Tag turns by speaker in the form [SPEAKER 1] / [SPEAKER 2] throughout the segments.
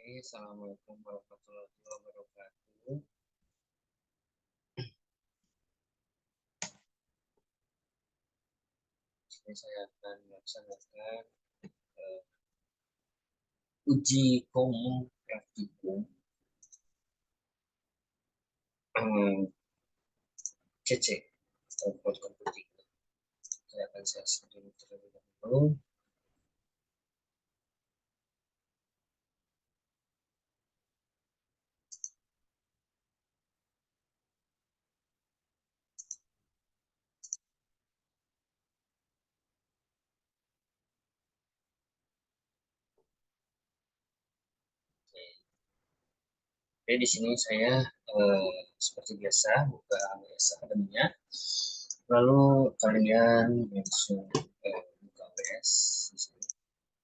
[SPEAKER 1] Assalamualaikum warahmatullahi wabarakatuh. Ini saya akan melaksanakan uji komum praktikum CC atau cloud computing. Saya akan share terlebih dahulu. Jadi di sini saya seperti biasa buka AWS Academy-nya. Lalu kalian langsung buka AWS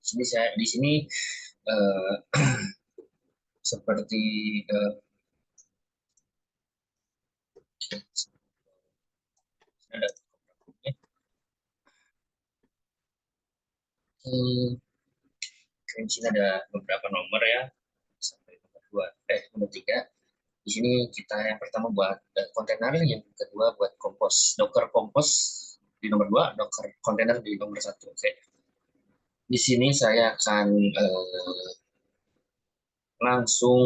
[SPEAKER 1] di sini. Di sini eh, seperti ada di sini ada beberapa nomor ya sampai nomor 3. Di sini kita yang pertama buat kontainer, yang kedua buat kompos, Docker kompos di nomor 2, Docker kontainer di nomor 1. Oke. Di sini saya akan langsung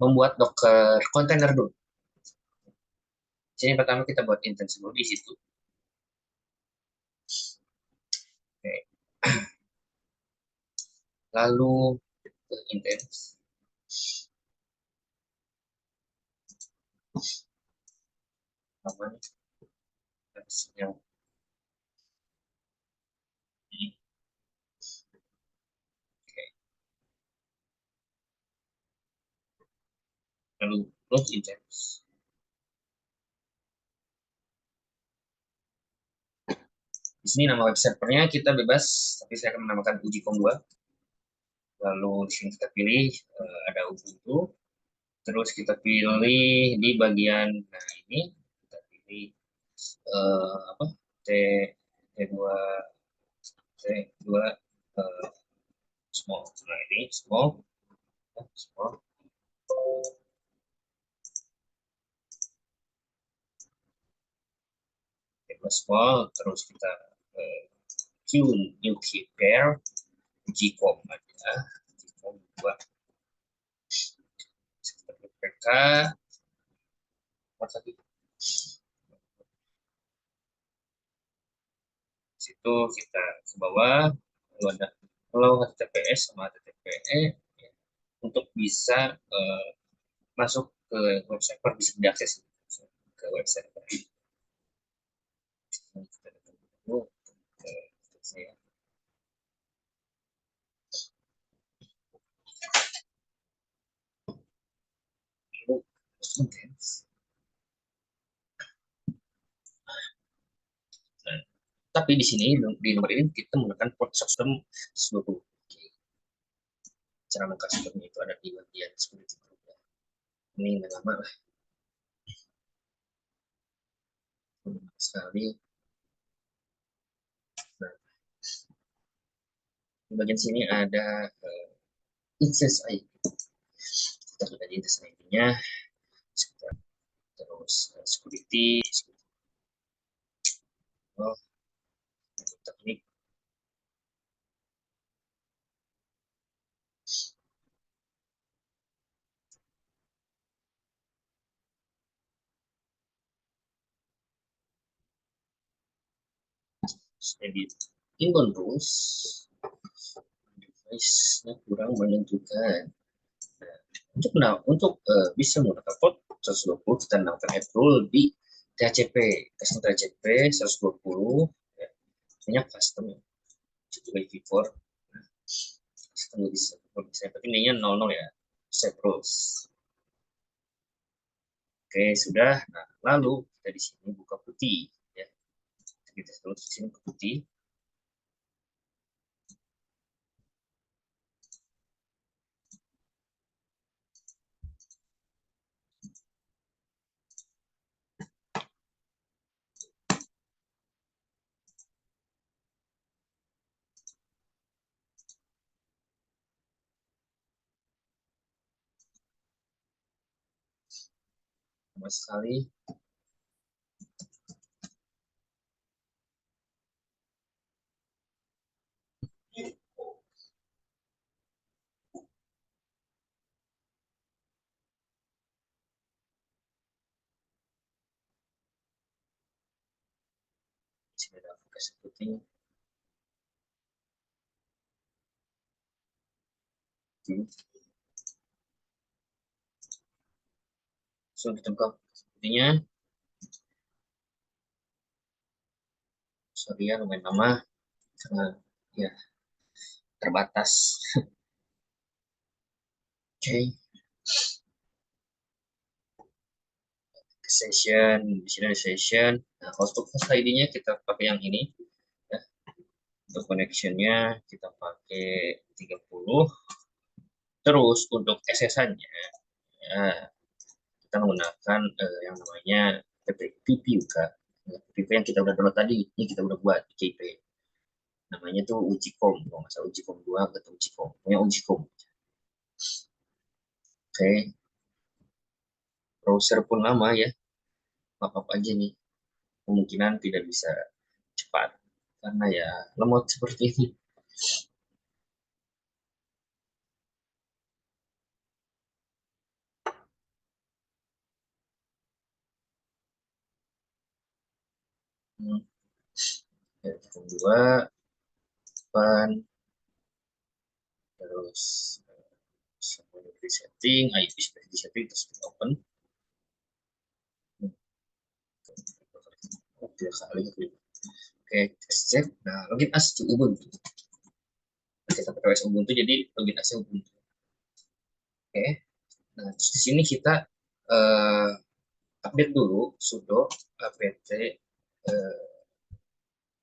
[SPEAKER 1] membuat Docker kontainer dulu. Di sini pertama kita buat instance dulu di situ. Oke. Lalu ke instance. Aman. Sinyal. Lalu load instance. Di sini nama web servernya kita bebas, tapi saya akan menamakan uji kom 2. Lalu di sini kita pilih ada Ubuntu. Terus kita pilih di bagian ini kita pilih apa T2 small. Nah ini small small, terus kita new key pair gcom aja, gcom 2 PK tadi situ kita ke bawah, lalu ada HTTPS sama HTTPE ya, untuk bisa masuk ke web server, bisa diakses ke web server. Kita dulu ke saya. Nah, tapi di sini di nomor ini kita menggunakan port system 10. Cara mengcustomnya itu ada di bagian security group. Ini nggak lama lah. Sekali. Nah, di bagian sini ada instance ID. Kita sudah di instance ID-nya. Terus security. Oh, teknik. Jadi inbound rules device-nya kurang menentukan. Untuk bisa menggunakan port 120 kita namakan add rule di THCP, custom THCP 120 ya. Ini custom by V4. Custom bisa penting ini 00 ya. Save rules. Oke, sudah. Nah, lalu kita di sini buka putih ya. Kita terus di sini buka putih. sama sekali. Di sini ada aplikasi putih. So kita buka putihnya. Sorry ya lumayan lama karena ya terbatas. Oke, session di sini ada session. Nah, host ID-nya kita pakai yang ini. Ya. Untuk connection-nya kita pakai 30. Terus untuk SSH-nya ya, kita menggunakan yang namanya PPUK. PPUK yang kita udah download tadi, ini kita udah buat di KP. Namanya tuh Ujicom, kalau nggak salah Ujicom 2 atau Ujicom. Punya Ujicom. Oke, browser pun lama ya, apa-apa aja nih. Kemungkinan tidak bisa cepat karena ya lemot seperti ini. Hmm. Ya, Ujicom 2, depan, terus semuanya di setting, IP space di setting, terus kita open. Oke, kali. Oke, cek. Nah, login as to Ubuntu. Kita pakai OS Ubuntu, jadi login as Ubuntu. Oke, nah terus di sini kita uh, update dulu sudo apt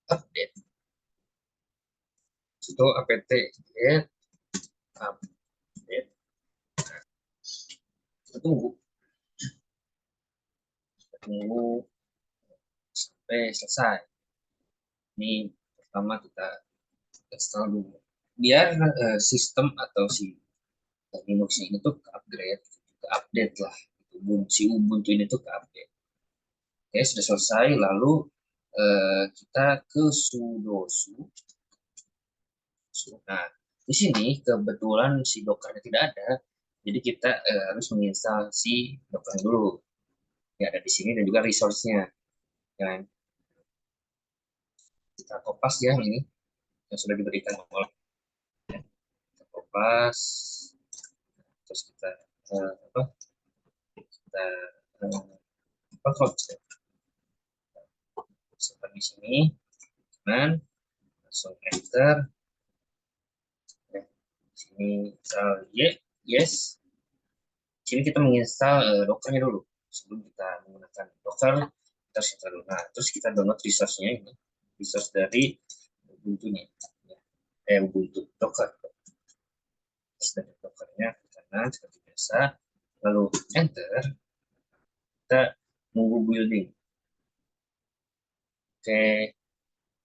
[SPEAKER 1] update sudo apt get update. Kita tunggu sampai selesai. Ini pertama kita install dulu biar sistem atau si Linux ini tuh ke upgrade, ke update lah. Si Ubuntu ini tuh ke update. Oke, sudah selesai. Lalu kita ke sudo su. Nah, di sini kebetulan si Dockernya tidak ada, jadi kita harus menginstal si Docker dulu. Ya, ada di sini dan juga resource-nya. Dan kita kopas ya ini yang sudah diberikan oleh kita kopas, terus kita apa? Kita apa? Simpan di sini, dan langsung enter. Ya, di sini install yes. Di sini kita menginstal Dockernya dulu sebelum kita menggunakan Docker. Kita install dulu. Nah, terus kita download resource-nya ini, resource dari Ubuntu-nya, ya. Ubuntu Docker. Terus dari Docker-nya ke kanan seperti biasa, lalu enter. Kita nunggu building. Oke,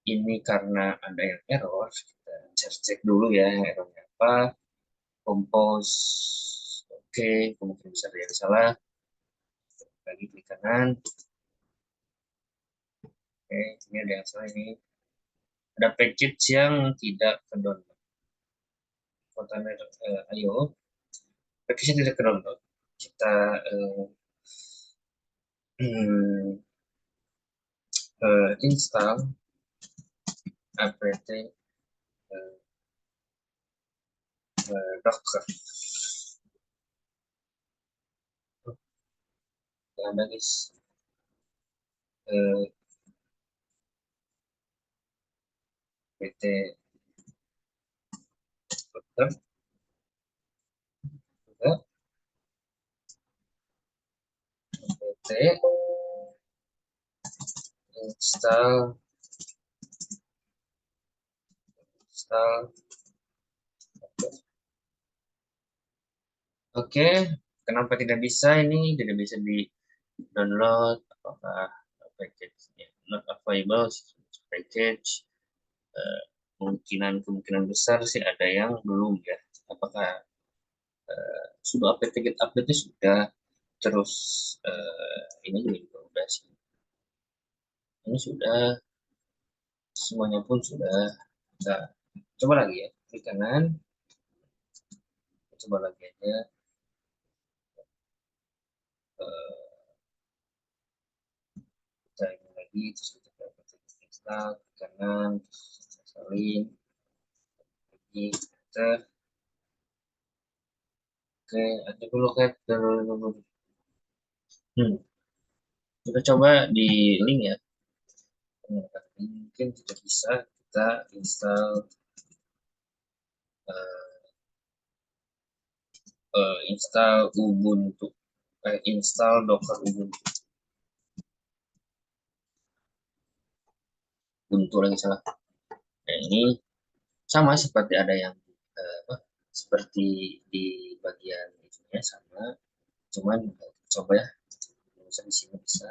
[SPEAKER 1] ini karena ada yang error, kita cek dulu ya errornya apa. Compose, oke, kemungkinan bisa ada yang salah. Lagi klik kanan. Oke, ini ada yang salah ini. Ada package yang tidak ke-download. Container IO, package yang tidak ke-download. Kita install apt docker. Ada guys, apt docker juga apt install install. Oke, kenapa tidak bisa ini? Tidak bisa di download? Apakah package not available package? Kemungkinan besar sih ada yang belum ya. Apakah sudah update get update sudah? Terus ini juga udah sih. Ini sudah, semuanya pun sudah. Kita coba lagi ya, klik kanan, coba lagi aja. eh, kita ini lagi, terus kita install, klik kanan, terus salin, lagi, enter. Oke, ada dulu kan, kita coba di link ya. Mungkin tidak bisa kita install eh, install Ubuntu, install Docker Ubuntu. Ubuntu lagi salah. Nah, ini sama seperti ada yang seperti di bagian itunya sama, cuman coba ya, bisa di sini bisa.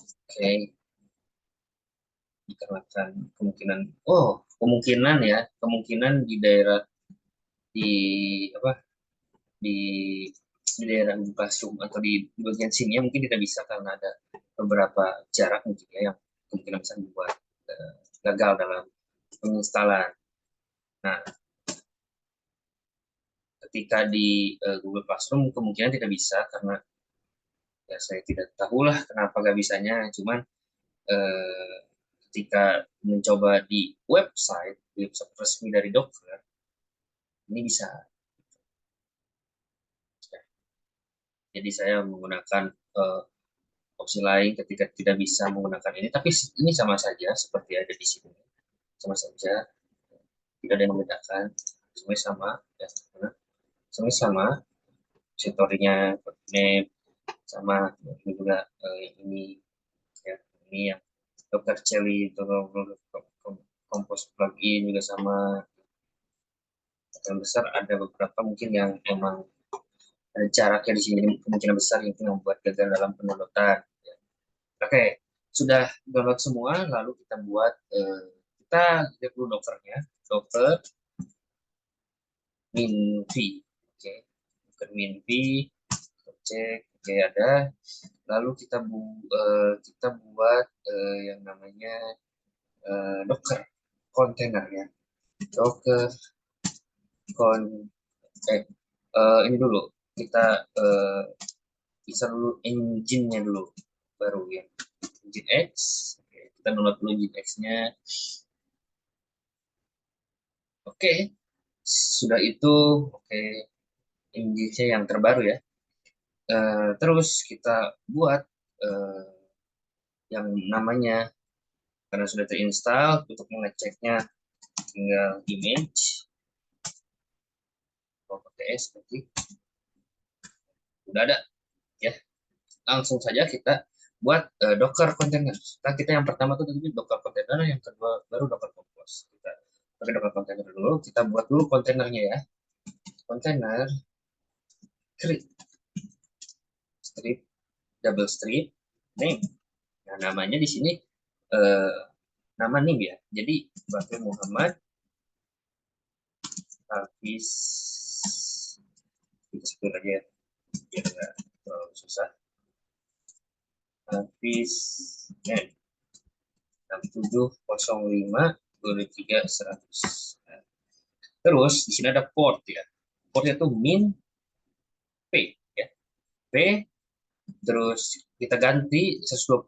[SPEAKER 1] Oke, dikarenakan kemungkinan ya, kemungkinan di daerah di apa di daerah Classroom atau di bagian sini ya mungkin tidak bisa karena ada beberapa jarak mungkin ya yang kemungkinan bisa membuat gagal dalam penginstalan. Nah, ketika di Google Classroom kemungkinan tidak bisa karena ya saya tidak tahu lah kenapa gak bisanya. Cuman eh, ketika mencoba di website resmi dari Docker ini bisa. Jadi saya menggunakan eh, opsi lain ketika tidak bisa menggunakan ini, tapi ini sama saja seperti ada di sini, sama saja, tidak ada yang membedakan, semuanya sama, ya, semuanya sama, tutorialnya name sama, ini juga ini ya, ini yang Docker Cherry itu Compose plugin juga sama. Yang besar ada beberapa mungkin yang memang ada jaraknya di sini kemungkinan besar yang membuat gagal dalam pendownloadan. Oke, sudah download semua, lalu kita buat kita lihat dulu Dockernya, Docker min-v. Oke, Docker min-v, cek, oke ada. Lalu kita buat yang namanya Docker container ya. Docker con eh, ini dulu kita bisa dulu engine-nya dulu baru ya. Nginx. Oke, kita download dulu Nginx-nya. Oke, sudah itu oke, Nginx-nya yang terbaru ya. Terus kita buat eh, yang namanya, karena sudah terinstall, untuk mengeceknya tinggal image properties seperti udah ada ya. Langsung saja kita buat Docker container. Nah, kita yang pertama tuh tadi Docker container, yang kedua baru Docker Compose. Kita pakai Docker container dulu, kita buat dulu kontainernya ya. Container create strip double strip name. Nah, namanya di sini eh, nama name ya. Jadi pakai Muhammad Hafiz, kita sebut aja ya, biar nggak terlalu susah. Hafiz ya, 6705 23 100. Nah, terus di sini ada port ya. Portnya itu min P ya. P, terus kita ganti 120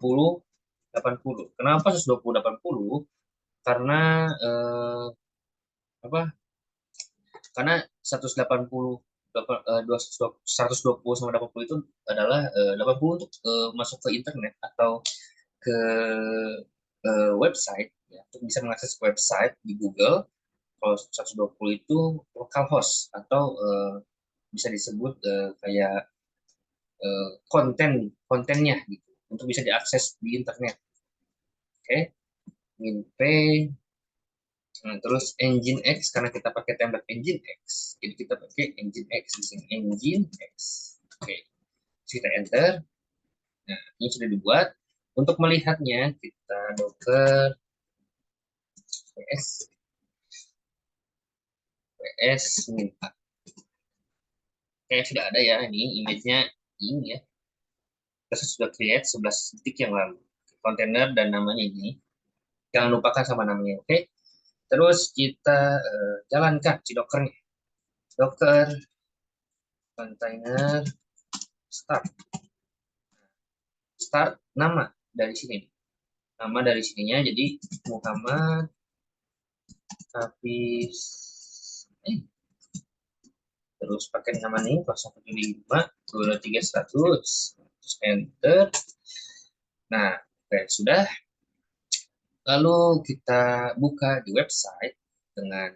[SPEAKER 1] 80. Kenapa 120 80? Karena apa? Karena 180 120 sama 80 itu adalah 80 untuk masuk ke internet atau ke website ya, untuk bisa mengakses website di Google. Kalau 120 itu localhost atau bisa disebut kayak kontennya gitu untuk bisa diakses di internet. Oke, min p. Nah, terus Engine X karena kita pakai template Engine X, jadi kita pakai Engine X di sini, Engine X. Oke, kita enter. Nah, ini sudah dibuat. Untuk melihatnya kita docker ps ps min kayak sudah ada ya, ini image-nya ini ya. Kita sudah create 11 detik yang lalu. Kontainer dan namanya ini. Jangan lupakan sama namanya, oke? Terus kita jalankan si Dockernya. Docker container start. Start nama dari sini. Nama dari sininya jadi Muhammad Hafiz. Terus pakai nama ini 0175 223 100. Terus enter. Nah, oke, sudah. Lalu kita buka di website dengan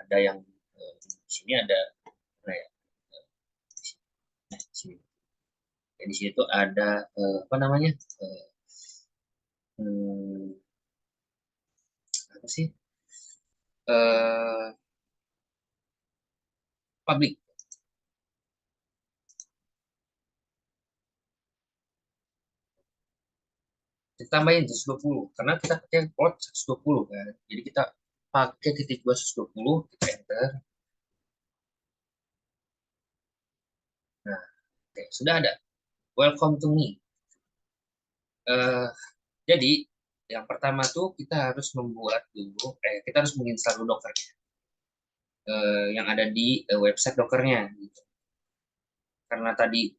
[SPEAKER 1] ada yang di sini ada nah ya, di sini. Ya, di situ ada apa namanya? Hmm, apa sih? Eh, public. Kita tambahin 120 karena kita pakai port 120 kan. Jadi kita pakai titik 220, kita enter. Nah, oke, sudah ada. Welcome to me. Eh, jadi yang pertama tuh kita harus membuat dulu, kita harus menginstal dulu Docker yang ada di website Dockernya. Gitu. Karena tadi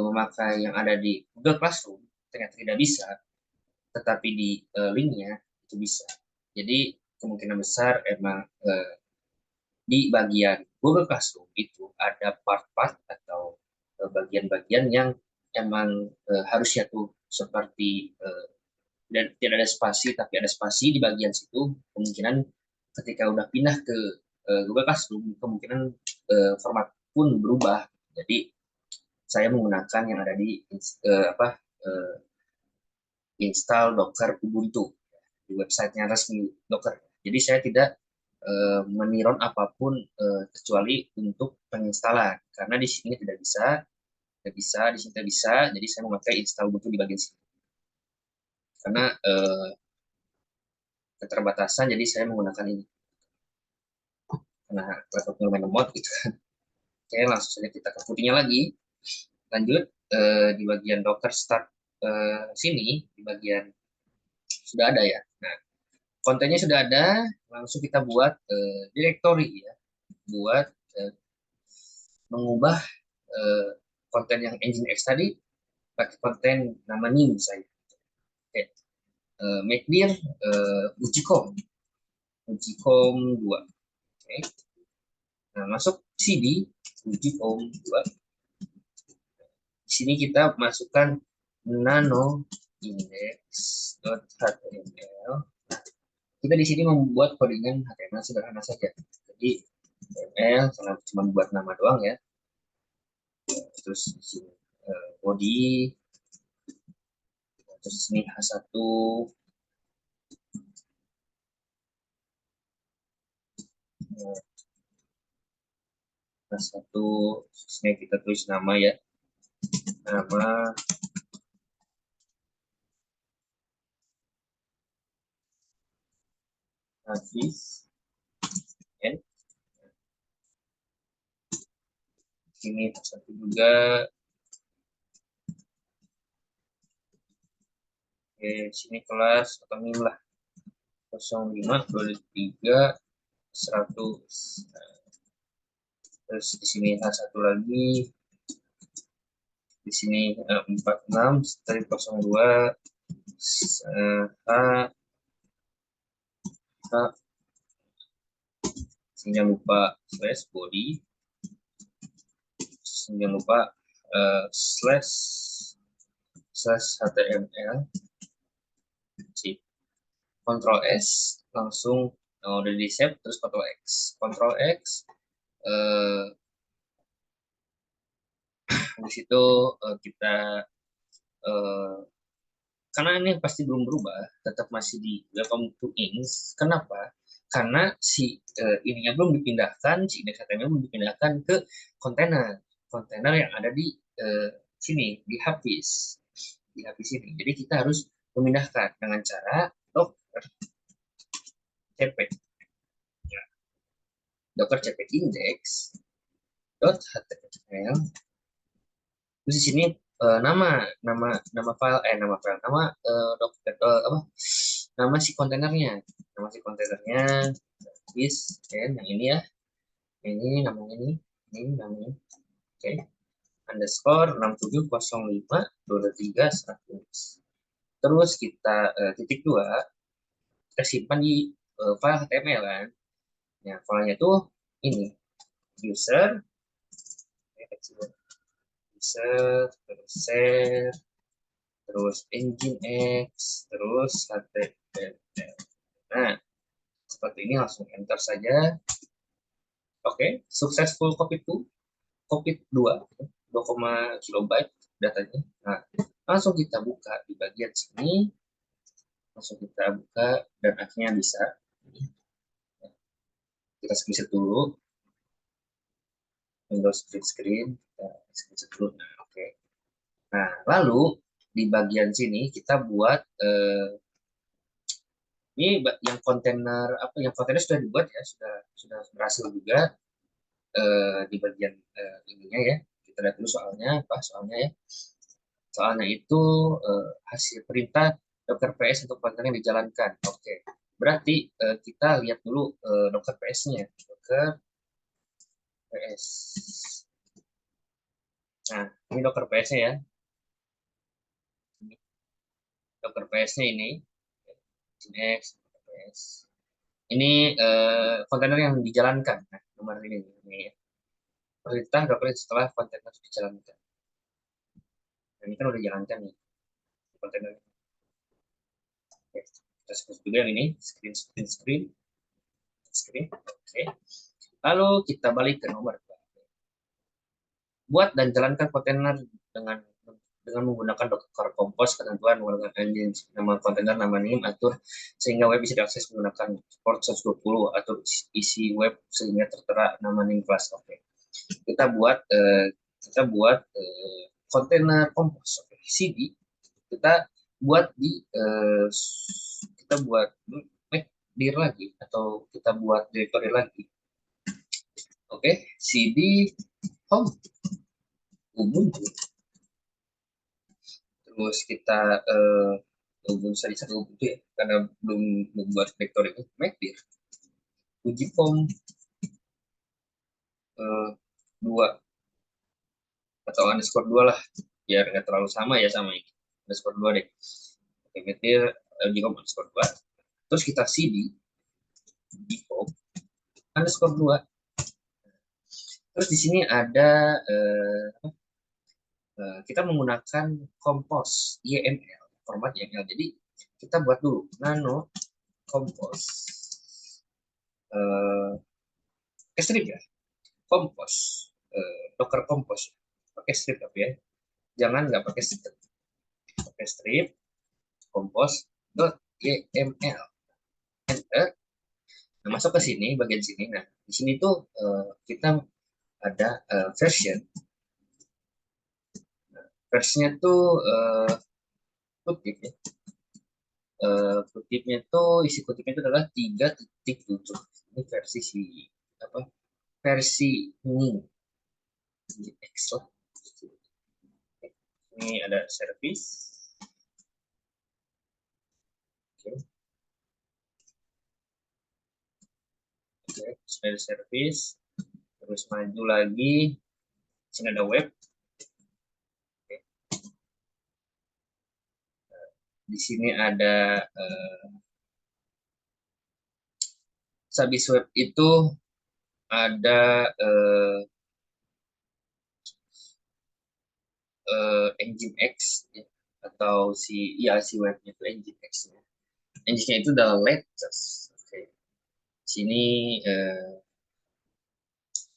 [SPEAKER 1] memakai yang ada di Google Classroom ternyata tidak bisa, tetapi di linknya itu bisa. Jadi kemungkinan besar emang di bagian Google Classroom itu ada part-part atau bagian-bagian yang emang harusnya tuh seperti dan tidak ada spasi tapi ada spasi di bagian situ. Kemungkinan ketika udah pindah ke Google Classroom kemungkinan format pun berubah. Jadi saya menggunakan yang ada di apa install Docker Ubuntu di websitenya resmi Docker. Jadi saya tidak meniron apapun kecuali untuk penginstalan karena di sini tidak bisa, di sini tidak bisa. Jadi saya memakai install Ubuntu di bagian sini karena keterbatasan. Jadi saya menggunakan ini karena laptopnya lumayan lemot gitu. Oke, langsung saja kita ke putihnya lagi. Lanjut di bagian Docker start sini di bagian sudah ada ya. Nah, kontennya sudah ada, langsung kita buat directory ya, buat mengubah konten yang Nginx tadi pakai konten nama new saya. Oke, make clear Ujicom, Ujicom 2. Oke. Nah, masuk CD Ujicom 2. Di sini kita masukkan nano index.html. Kita di sini membuat codingan HTML sederhana saja. Jadi HTML cuma buat nama doang ya. Terus di sini body, terus di sini H1, H1, terus sini kita tulis nama ya, nama Hafiz N. Sini H1 juga. Oke, sini kelas atau NIM lah 05 23 100. Terus di sini H1 lagi, di sini 46 dari 02 H H. Jangan lupa slash body, jangan lupa slash HTML. Ctrl S langsung udah di save, terus Ctrl X di situ kita karena ini pasti belum berubah, tetap masih di welcome to ins. Kenapa? Karena si ininya belum dipindahkan, si index HTML belum dipindahkan ke kontainer yang ada di sini di Hafiz ini. Jadi kita harus memindahkan dengan cara docker cp, docker cp index .html. Terus di sini nama nama file nama apa nama si kontainernya, this dan yang ini ya, ini namanya ini namanya, oke, underscore 67052300. Terus kita titik 2, kita simpan di file HTML kan. Nah, filenya tuh ini user, terus share, terus nginx, terus HTML. Nah, seperti ini, langsung enter saja. Oke, successful copy 2, 2, kilobyte datanya. Nah, langsung kita buka di bagian sini, dan akhirnya bisa. Kita screenshot dulu, Windows split screen, kita screenshot dulu. Nah, oke. Nah, lalu di bagian sini kita buat ini yang kontainer sudah dibuat ya, sudah berhasil juga di bagian ininya ya. Kita lihat dulu soalnya apa soalnya ya. Soalnya itu hasil perintah Docker PS untuk kontainer yang dijalankan. Oke. Berarti kita lihat dulu Docker PS-nya. Docker PS. Nah, ini Docker PS-nya ya. Docker PS-nya ini. Nginx, Docker PS. Ini kontainer yang dijalankan. Nah, nomor ini ya. Perintah Docker setelah kontainer dijalankan. Nah, ini kan udah dijalankan nih kontainer. Oke, kita sebut juga yang ini screen. Oke. Lalu kita balik ke nomor 2. Buat dan jalankan kontainer dengan menggunakan Docker Compose, ketentuan menggunakan engine, nama kontainer, nama name, atur sehingga web bisa diakses menggunakan port 120, atur isi web sehingga tertera nama name class. Oke. Kita buat kontainer Compose. Oke. CD kita buat di kita buat dir lagi, atau kita buat directory lagi. Oke, CD home Ubuntu. Terus kita Ubuntu saja satu Ubuntu ya, karena belum membuat directory itu. Macdir uji form 2 atau underscore 2 lah, biar nggak terlalu sama ya sama ini. Underscore 2 deh. Oke, Macdir uji form underscore 2. Terus kita cd uji form underscore 2. Terus di sini ada kita menggunakan compose YML, format YML. Jadi kita buat dulu nano compose strip ya, compose docker compose pakai strip, tapi ya jangan nggak pakai strip, compose.yml, enter. Nah, masuk ke sini, bagian sini. Nah, di sini tuh kita ada version. Versinya tuh kutip ya. Kutipnya tuh, isi kutipnya itu adalah 3.7. Ini versi versi ini X lah. Ini ada service. Oke, sudah ada service. Terus maju lagi, sini ada web. Oke. Di sini ada Sabis web itu ada Nginx ya, atau si webnya itu Nginx ya. Nginx-nya itu adalah latest. Oke. Sini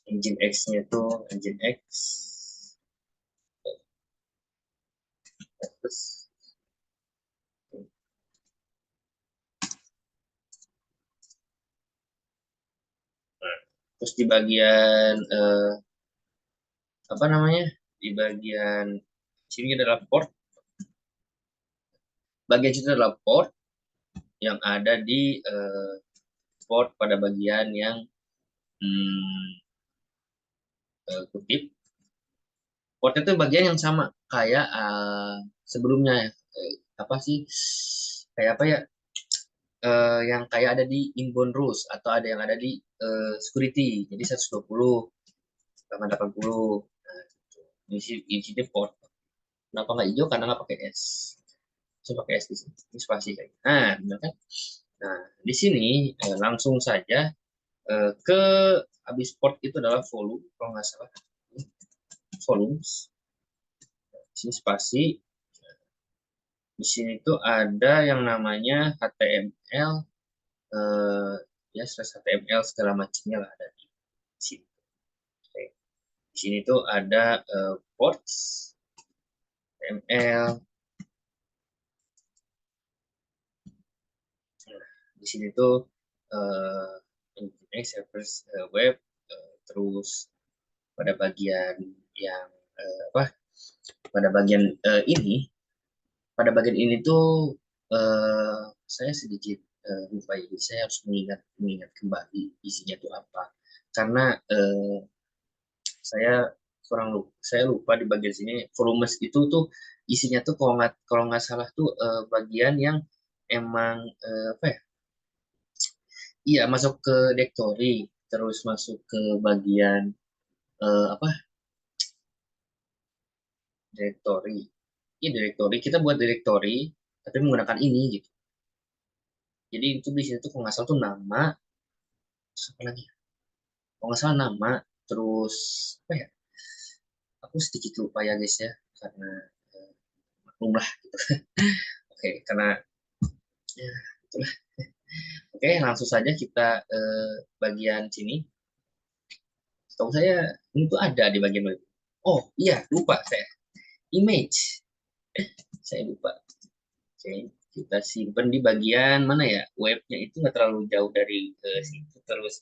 [SPEAKER 1] Nginx-nya itu Nginx. Terus di bagian apa namanya? Di bagian sini adalah port. Bagian sini adalah port yang ada di port pada bagian yang kutip. Port itu bagian yang sama kayak sebelumnya ya. Apa sih? Kayak apa ya? Yang kayak ada di inbound rules atau ada yang ada di security. Jadi 120, 880. Nah, gitu. Di sini port. Kenapa nggak hijau? Karena nggak pakai S. Saya pakai S di sini. Ini spasi kayak. Nah, benar kan? Nah, di sini langsung saja ke habis port itu adalah volume, kalau nggak salah. Volumes. Di sini spasi. Di sini tuh ada yang namanya HTML, eh, ya slash HTML segala macamnya lah ada di sini. Oke. Di sini tuh ada ports, HTML. Nah, di sini tuh servers web, terus pada bagian yang apa? Pada bagian ini, pada bagian ini tuh saya sedikit lupa ini. Saya harus mengingat kembali isinya tuh apa. Karena saya saya lupa di bagian sini volumes itu tuh isinya tuh kalau nggak salah tuh bagian yang emang apa ya? Iya, masuk ke directory, terus masuk ke bagian apa? Directory. Iya, directory. Kita buat directory tapi menggunakan ini gitu. Jadi itu di situ kalau nggak salah tuh nama, terus apa lagi? Kalau nggak salah nama, terus apa ya? Aku sedikit lupa ya guys ya, karena eh, maklum lah gitu. Oke, karena ya, itulah. Oke, langsung saja kita bagian sini. Setahu saya ini tuh ada di bagian mana? Oh iya, lupa saya. Image. Saya lupa. Oke, kita simpan di bagian mana ya? Webnya itu nggak terlalu jauh dari situ. Terus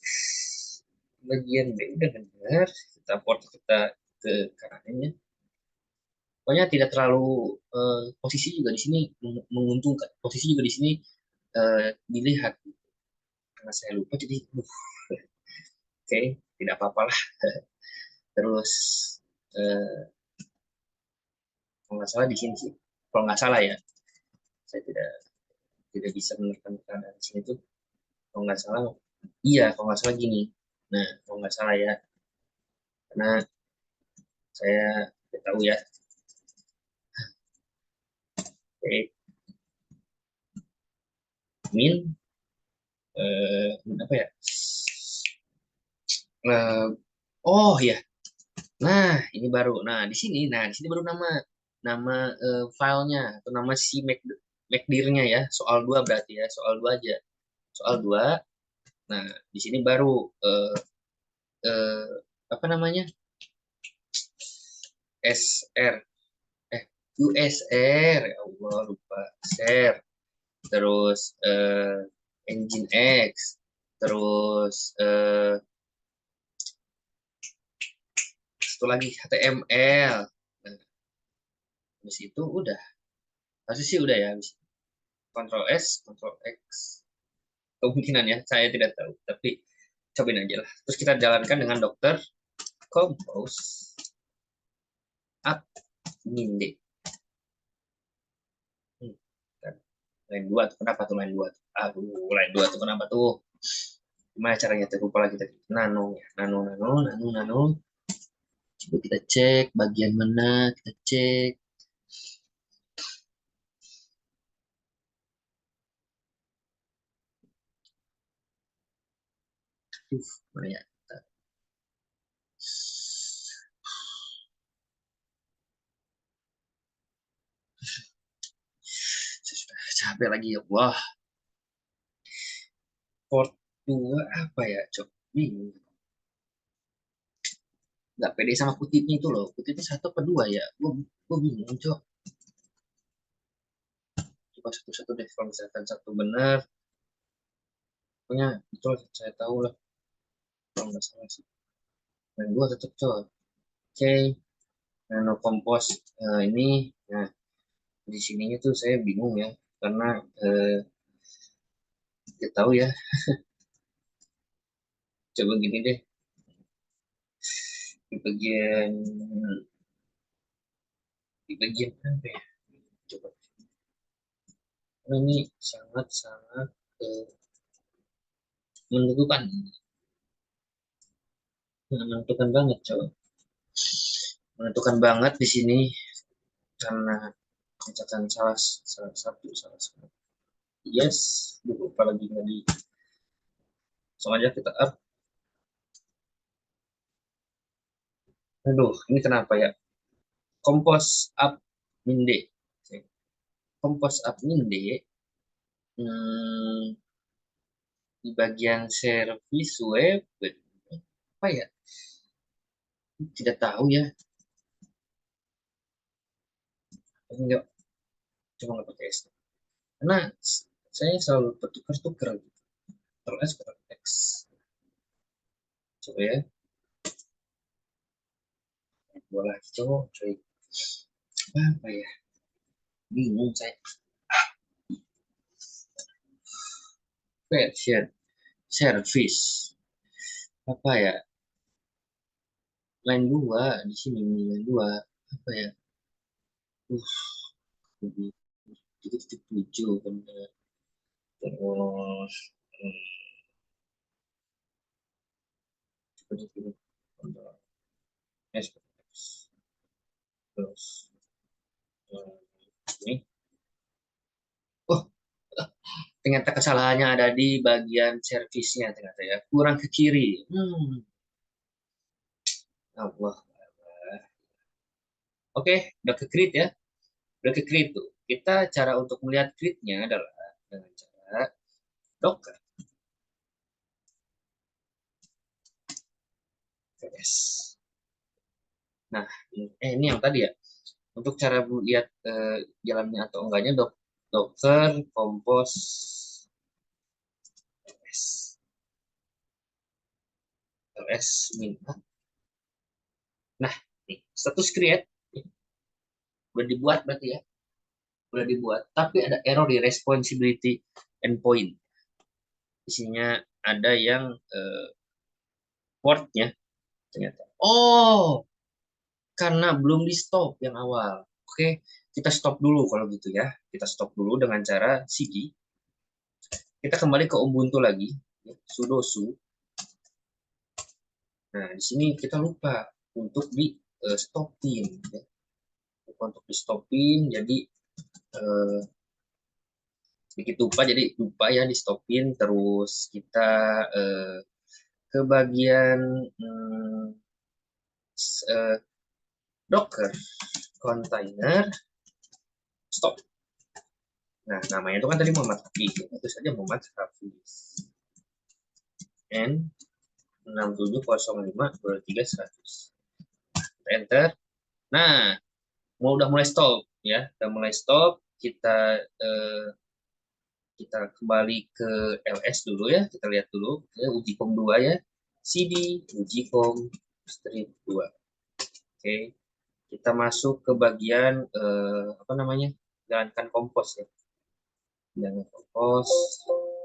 [SPEAKER 1] bagian B udah benar. Kita port kita ke kanannya. Pokoknya tidak terlalu posisi juga di sini menguntungkan. Posisi juga di sini dilihat karena saya lupa jadi oke, tidak apa-apa lah. Terus eh, kalau nggak salah di sini sih, kalau nggak salah ya, saya tidak tidak bisa menekan keadaan di sini tuh. Kalau nggak salah, iya kalau nggak salah gini. Nah, kalau nggak salah ya, karena saya tidak tahu ya. Oke, min apa ya? Eh, oh ya, nah ini baru. Nah di sini baru nama nama filenya atau nama si MacDir-nya ya. Soal 2 berarti ya, soal 2 aja. Soal 2. Nah, di sini baru eh, apa namanya? SR USR, ya Allah lupa. Share, terus Engine X, terus satu lagi HTML. Nah, habis itu udah. Pasti sih udah ya habis. Ctrl S, Ctrl X. Kemungkinan ya, saya tidak tahu. Tapi cobain aja lah. Terus kita jalankan dengan dokter Compose admin D. Hmm, kan. Line 2 tuh kenapa tuh line 2 tuh? Aduh, line 2 tuh kenapa tuh? Gimana caranya tuh? Lupa lagi tadi. Nano ya. Nano. Coba kita cek bagian mana, kita cek. Mana ya? Saya sudah capek lagi ya. Wah, port 2 apa ya? Coba bingung. Nggak pede sama kutipnya itu loh. Kutipnya satu apa dua ya? Gue bingung, coba. Coba satu-satu deh. Kalau misalkan satu benar, pokoknya betul saya tahu lah. Kalau nggak salah sih. Dan dua tetap coba. Oke, nano kompos ini. Nah, di sininya tuh saya bingung ya. Karena kita tahu ya. Coba gini deh. di bagian apa ya? Coba. Nah, ini sangat-sangat menentukan, menentukan banget, coba. Menentukan banget di sini karena misalkan salah satu yes dulu apalagi nggak di soalnya kita up. Aduh, ini kenapa ya? Kompos up minde. Kompos up minde hmm, di bagian service web apa ya? Tidak tahu ya. Enggak, cuma nggak pakai S. Karena saya selalu bertukar-tukar gitu. Terus S ke X. Coba ya. Bola hijau, coy. Apa ya? Bingung saya. Version service. Apa ya? Line 2 di sini line 2 apa ya? Lebih titik tujuh bener. Terus seperti itu. Terus ini. Oh, ternyata kesalahannya ada di bagian servisnya ternyata ya. Kurang ke kiri. Allah. Oke, udah ke grid ya. Udah ke grid tuh. Kita cara untuk melihat gridnya adalah dengan cara Docker. PS. Nah, ini yang tadi ya. Untuk cara lihat jalannya atau enggaknya Docker Compose LS. LS min. Nah, nih, status create udah dibuat berarti ya. Udah dibuat, tapi ada error di responsibility endpoint. Isinya ada yang portnya ternyata. Oh, karena belum di stop yang awal. Oke, kita stop dulu kalau gitu ya. Kita stop dulu dengan cara cd. Kita kembali ke Ubuntu lagi, ya, sudo su. Nah, di sini kita lupa untuk di stopin. Ya. Untuk di stopin, jadi sedikit lupa, jadi lupa ya di stopin. Terus kita ke bagian eh, Docker container stop. Nah, namanya itu kan tadi Muhammad Hafiz. Itu saja Muhammad Hafiz. N 67052300. Enter. Nah, udah mulai stop ya. Udah mulai stop. Kita kembali ke LS dulu ya. Kita lihat dulu ya, uji kom 2 ya. CD uji kom strip 2. Oke. Kita masuk ke bagian apa namanya? Jalankan kompos ya. Dengan kompos.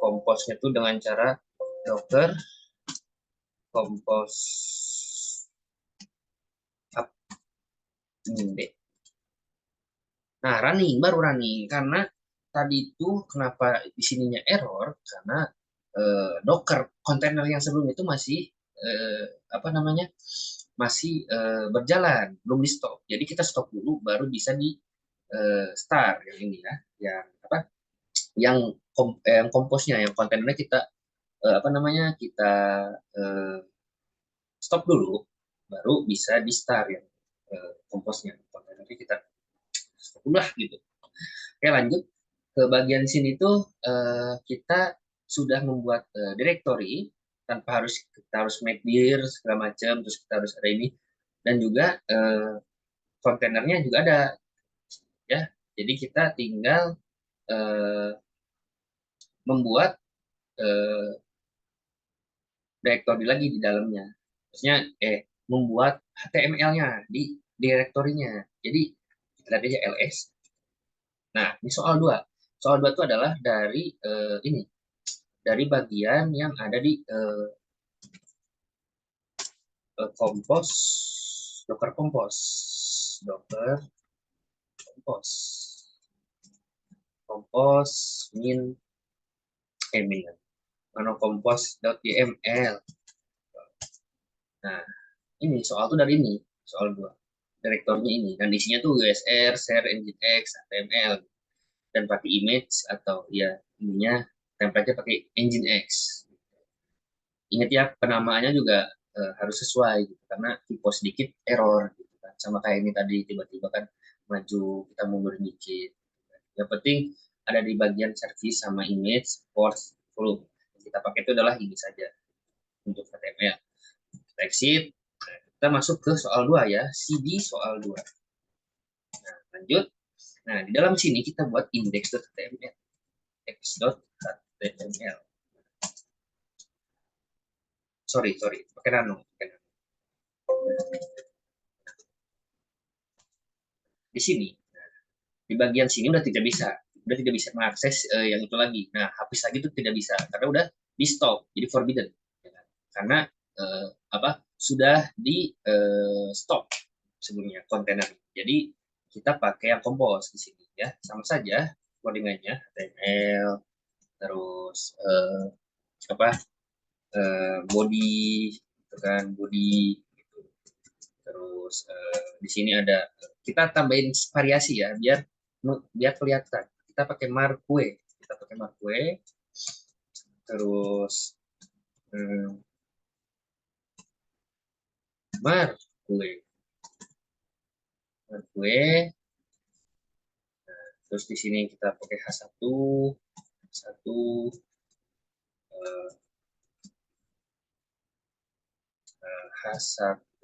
[SPEAKER 1] Komposnya itu dengan cara Docker kompos up minde. Nah, running baru running karena tadi itu kenapa di sininya error karena Docker kontainer yang sebelum itu masih eh, apa namanya masih berjalan belum di stop. Jadi kita stop dulu baru bisa di start yang ini ya, yang apa yang yang komposnya yang kontainernya kita apa namanya kita eh, stop dulu baru bisa di start yang komposnya kontainernya kita stop dulu lah gitu. Oke, lanjut ke bagian sini tuh kita sudah membuat directory tanpa kita harus make dir segala macam, terus kita harus ada ini dan juga kontainernya juga ada ya. Jadi kita tinggal eh, membuat eh, directory lagi di dalamnya. Maksudnya membuat HTML-nya di directory-nya. Jadi kita lihat aja ls. Nah, ini soal 2. Soal 2 itu adalah dari ini dari bagian yang ada di kompos Docker Compose, Docker Compose, Compose min compose.yml. Nah, ini soal tuh dari ini, soal 2. Direktornya ini, dan isinya tuh USR, share, nginx, HTML, dan pakai image atau ya ininya template-nya pakai nginx. Ingat ya, penamaannya juga harus sesuai gitu, karena typo sedikit error gitu kan. Sama kayak ini tadi tiba-tiba kan maju kita mundur dikit. Yang penting ada di bagian service sama image, force, flow. Yang kita pakai itu adalah ini saja untuk HTML. Kita exit. Nah, kita masuk ke soal 2 ya, CD soal 2. Nah, lanjut. Nah, di dalam sini kita buat index.html. index.html. Sorry, pakai nano. Di sini, di bagian sini udah tidak bisa mengakses yang itu lagi. Nah, hapus lagi itu tidak bisa karena udah di stop, jadi forbidden. Karena apa? Sudah di stop sebelumnya kontainer. Jadi kita pakai yang compose di sini ya, sama saja codingannya HTML, terus apa? Body, gitu kan, body gitu. Terus di sini ada kita tambahin variasi ya biar biar kelihatan. Kita pakai marquee, terus marquee, terus di sini kita pakai H1 H1.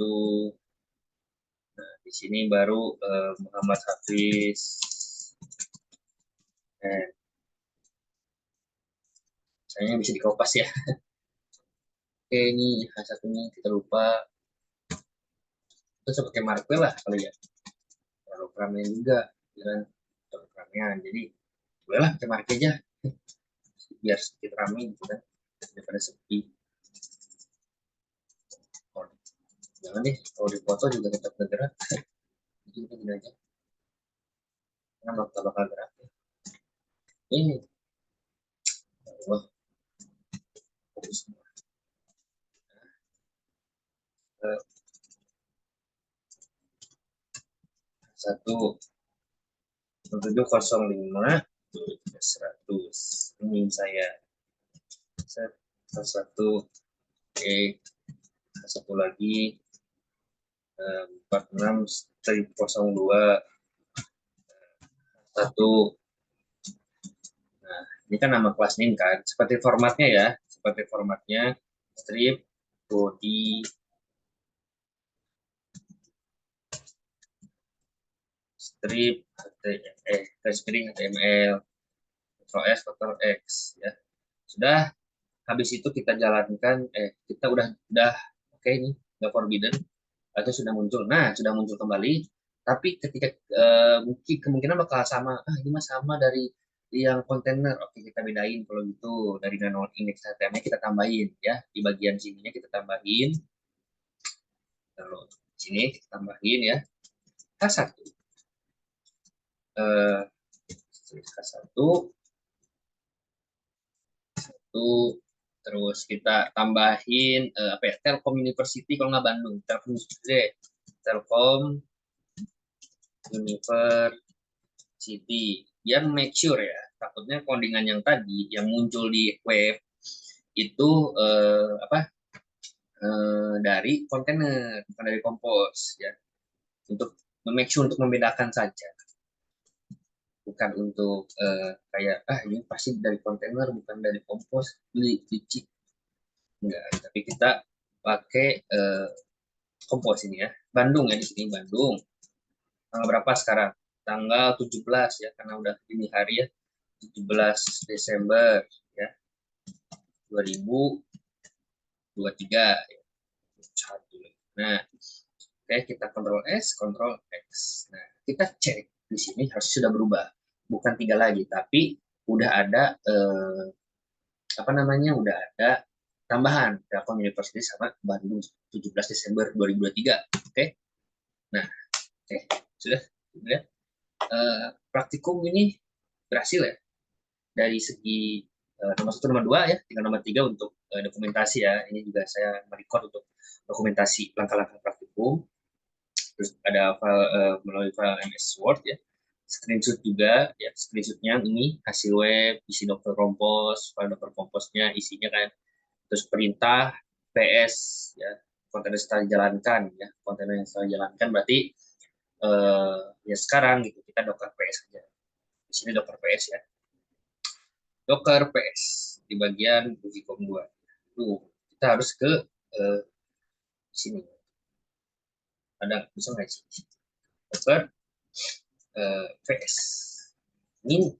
[SPEAKER 1] Nah, di sini baru Muhammad Hafiz. Sayangnya bisa dikopas ya. Oke, ini H1-nya kita lupa. Terus pakai marquee lah kali ya. Terlalu keramaian juga, kan? Terlalu keramaian. Jadi, bolehlah pakai marquee aja. Biar sedikit ramai gitu kan. Daripada sepi. Oh, jangan deh, kalau di foto juga tetap bergerak. Jadi kita gini aja. Karena bakal gerak. Ini. Wah, fokus. Satu 705 100. Ini saya satu satu lagi 46-02 satu. Nah, ini kan nama kelas name kan, seperti formatnya ya, strip, body, strip, string HTML, Ctrl S, Ctrl X ya. Sudah, habis itu kita jalankan, kita udah oke, ini udah forbidden atau sudah muncul. Nah, sudah muncul kembali, tapi ketika mungkin kemungkinan bakal sama. Ini mah sama dari yang kontainer. Oke, kita bedain kalau gitu. Dari nano index HTML kita tambahin ya. Di bagian sininya kita tambahin. Lalu sini kita tambahin ya. H1. H1 terus kita tambahin apa ya, Telkom University kalau nggak Bandung, Telkom University, biar make sure ya, takutnya codingan yang tadi yang muncul di web itu dari kontainer bukan dari compose ya, untuk make sure, untuk membedakan saja, bukan untuk kayak ini pasti dari kontainer bukan dari compose, licik enggak. Tapi kita pakai compose ini ya, Bandung ya, di sini Bandung. Tanggal berapa sekarang? Tanggal 17 ya, karena udah dini hari ya, 17 Desember ya 2023 ya. Nah, oke, kita Ctrl S, Ctrl X. Nah, kita cek di sini harus sudah berubah, bukan 3 lagi, tapi udah ada udah ada tambahan Telkom University sama Bandung 17 Desember 2023. Oke. Nah, oke, sudah. Sudah. Praktikum ini berhasil ya dari segi nomor satu, nomor dua ya, tinggal nomor tiga untuk dokumentasi ya. Ini juga saya merecord untuk dokumentasi langkah-langkah praktikum. Terus ada file melalui file MS Word ya, screenshot juga ya, screenshotnya ini hasil web, isi dokter kompos, file dokter komposnya isinya kan, terus perintah PS ya, kontainer setelah dijalankan ya, kontainer yang setelah dijalankan berarti ya sekarang gitu kita docker PS aja. Di sini docker PS ya, docker PS di bagian uji kom 2. Kita harus ke sini, ada bisa nggak sih docker PS ini.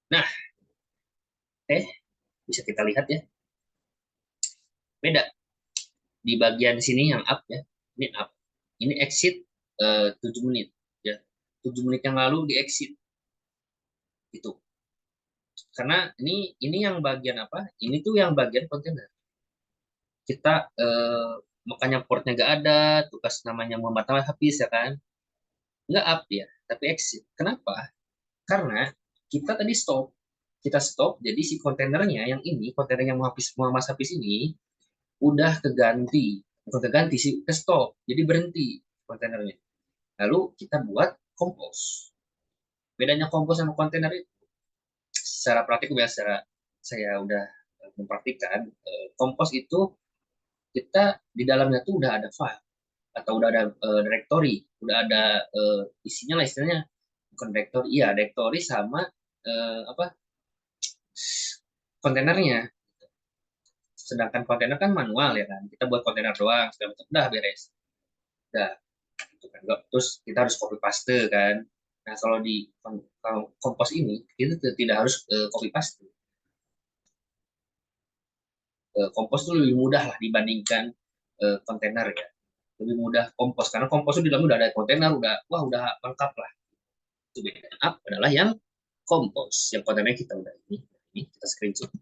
[SPEAKER 1] Nah, bisa kita lihat ya, beda di bagian sini yang up ya, ini up, ini exit 7 menit ya, 7 menit yang lalu di exit itu, karena ini yang bagian apa, ini tuh yang bagian kontainer kita, makanya portnya nggak ada, tugas namanya Muhammad Ahmad Hafiz ya kan, nggak up ya, tapi exit. Kenapa? Karena kita tadi stop, kita stop, jadi si kontainernya yang ini, kontainer yang Muhammad Hafiz ini udah keganti, bukan keganti sih, ke stop, jadi berhenti kontainernya. Lalu kita buat kompos. Bedanya kompos sama kontainer itu, secara praktik biasa saya udah mempraktikkan, kompos itu kita di dalamnya tuh udah ada file atau udah ada directory, udah ada isinya lah istilahnya, bukan directory, iya directory sama apa, kontainernya. Sedangkan kontainer kan manual ya kan, kita buat kontainer doang, segala macam, udah beres, udah gitu kan. Terus kita harus copy paste kan. Nah kalau di kompos ini kita tidak harus copy paste. Kompos itu lebih mudah lah dibandingkan kontainer ya, lebih mudah kompos karena kompos itu di dalam udah ada kontainer, udah wah udah lengkap lah. Itu beda up adalah yang kompos, yang kontainer kita udah ini kita screenshot,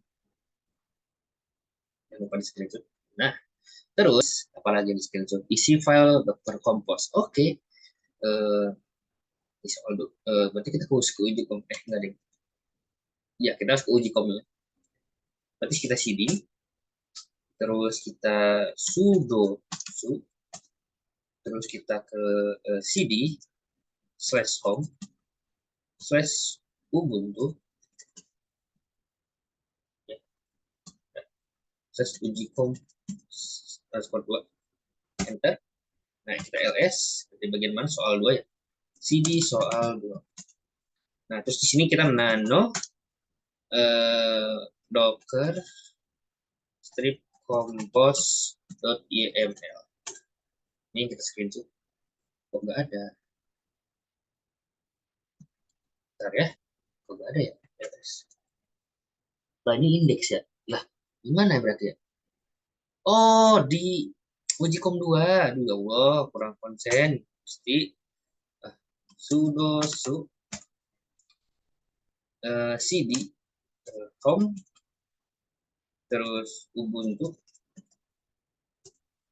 [SPEAKER 1] yang lupa di screenshot. Nah terus apalagi yang di screenshot, isi file dokter kompos. Oke, soal berarti kita harus ke uji kom, enggak deh, ya kita harus ke uji kom ya. Berarti kita cd, terus kita sudo su, terus kita ke cd /home /ubuntu ya, uji kom transport 2 enter. Nah kita ls di bagian mana, soal 2 ya, cd soal 2. Nah terus di sini kita nano docker strip compose.yml. Ini kita screenshot, kok nggak ada, bentar ya, kok nggak ada ya, lah ini indeks ya, lah gimana ya berarti ya, oh di uji kom 2, aduh ya Allah kurang konsen, pasti sudo su cd com terus ubuntu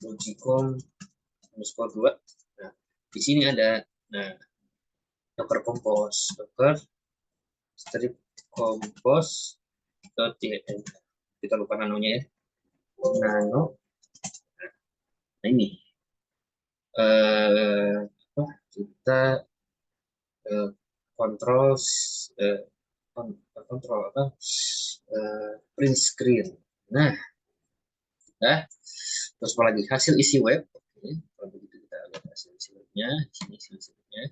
[SPEAKER 1] uji kom underscore 2. Nah di sini ada, nah docker compose, docker strip compose.yml, kita lupa nanonya ya, nano. Nah ini kita kontrol kontrol apa, print screen. Nah terus apa lagi, hasil isi web. Oke, kalau begitu kita lihat hasil isi webnya, sini hasil isi webnya,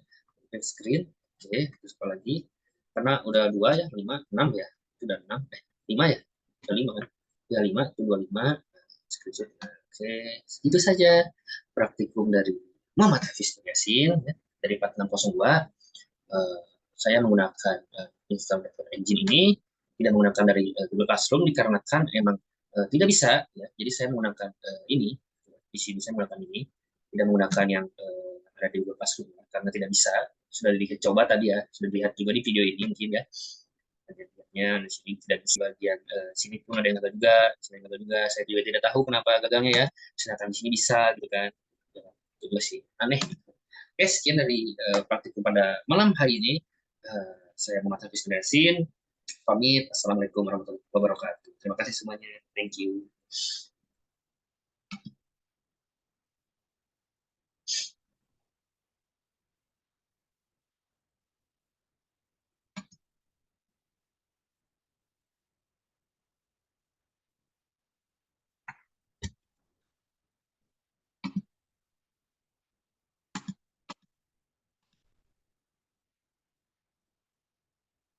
[SPEAKER 1] print screen. Oke, terus apa lagi, karena udah 2 ya, 5 6 ya, itu udah 6 5 ya, udah 5 kan ya, 5 itu 25 screenshot. Oke, itu saja praktikum dari Muhammad Hafiz Yasin ya, dari 4602. Saya menggunakan install Develop Engine ini, tidak menggunakan dari Google Classroom dikarenakan emang tidak bisa ya. Jadi saya menggunakan ini, di sini saya menggunakan ini, tidak menggunakan yang ada di Google Classroom ya, karena tidak bisa. Sudah dicoba tadi ya, sudah dilihat juga di video ini mungkin ya. Di sini tidak bisa, bagian sini pun ada yang gagal juga, sini gagal juga. Saya juga tidak tahu kenapa gagalnya ya. Sedangkan di sini bisa gitu kan. Itu juga sih aneh. Oke, sekian dari praktikum pada malam hari ini. Saya Muhammad Hafiz Yasin, pamit. Assalamualaikum warahmatullahi wabarakatuh. Terima kasih semuanya. Thank you.